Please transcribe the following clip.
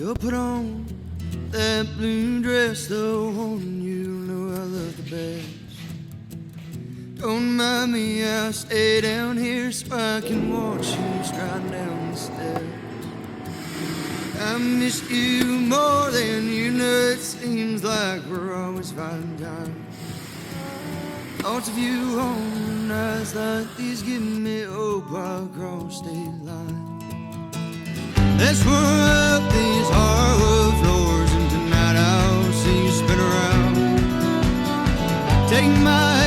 Go put on that blue dress, the one you know I love the best. Don't mind me, I'll stay down here so I can watch you stride down the steps. I miss you more than you know, it seems like we're always fighting time. Thoughts of you on nights like these give me hope I cross state line. Let's run up these hardwood floors and tonight I'll see you spin around. Take my